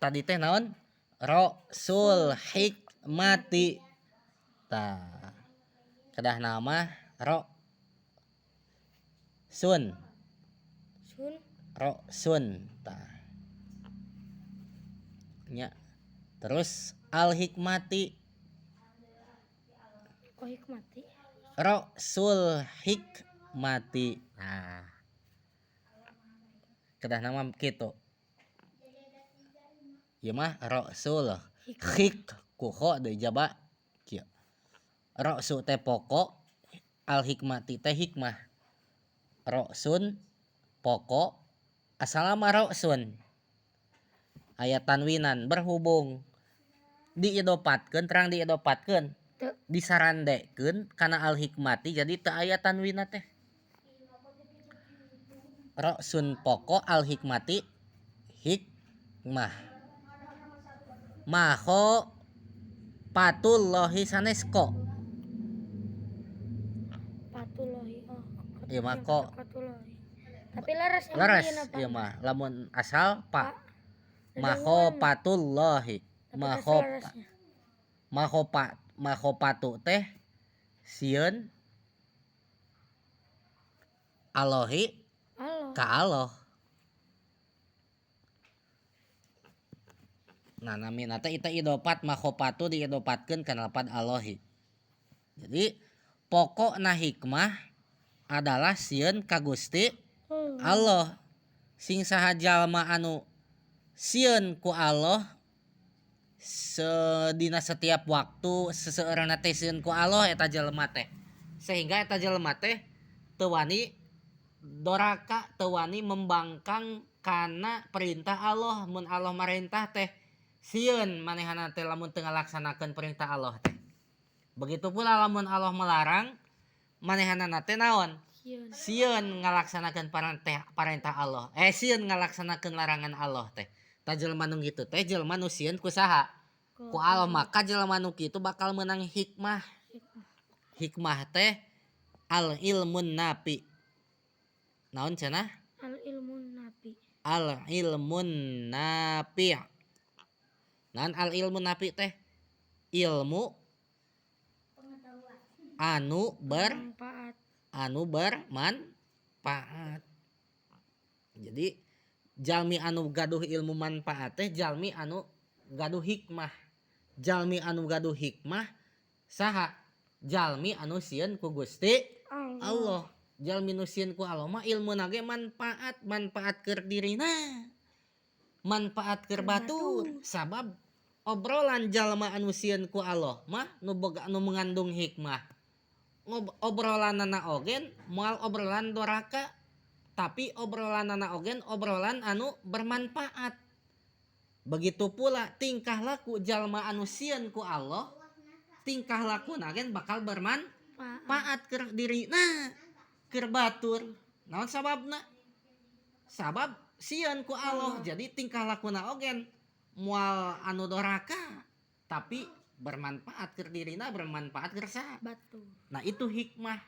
tadi teh naon rasul hikmati tah kedah nama sun tah nya terus al hikmati rasul hikmati nah kedah nama kitu ieu mah rasul hik kuho deui jaba kieu rasul teh pokok al hikmati teh hikmah rasun pokok asalna mah rasun aya tanwinan berhubung diidopatkeun terang diidopatkeun disarandekeun kana al hikmati jadi teu aya tanwinna teh rasun pokok al hikmati hikmah maho patullahi sanesko ieu mah ko tapi laras ieu mah lamun asal pa maho patullahi maho patu teh sieun Allahi ka Allah. Nah namina teh ita idopat makhopatu diidopatkeun kana lapad Allahi. Jadi pokokna hikmah adalah sieun ka Gusti Allah. Sing saha jalma anu sieun ku Allah dina setiap waktu seseueurna teh sieun ku Allah eta jalma teh. Sehingga eta jalma teh teu wani doraka, teu wani membangkang kana perintah Allah. Mun Allah marintah teh sieun manehna teh lamun teu ngalaksanakeun perintah Allah teh. Begitu pula lamun Allah melarang manehna teh naon? Sieun ngalaksanakeun perintah Allah. Sieun ngalaksanakeun larangan Allah teh. Tah jelema nu kitu teh jelema nu sieun ku saha? Ku Allah. Maka jelema nu kitu bakal meunang hikmah. Hikmah teh al ilmun nafi. Naon cenah? Al ilmun nafi. Al ilmun nafi. Naon al ilmun nafi teh? Ilmu anu bermanfaat. Jadi jalmi anu gaduh ilmu manfaat teh jalmi anu gaduh hikmah. Jalmi anu gaduh hikmah saha? Jalmi anu sieun ku Gusti Allah. Jalmi nu sieun ku Allah mah ilmuna ge manfaat keur dirina. Manfaat keur batur. Sabab obrolan jalma anu sieun ku Allah mah nu boga anu mengandung hikmah. Obrolanana ogen moal obrolan doraka tapi obrolanana ogen obrolan anu bermanfaat. Begitu pula tingkah laku jalma anu sieun ku Allah tingkah lakuna gen bakal bermanfaat keur dirina keur batur. Naon sababna? Sabab sieun ku Allah jadi tingkah lakuna ogen moal anu doraka tapi bermanfaat keur dirina bermanfaat keur saha? Batur. Nah itu hikmah.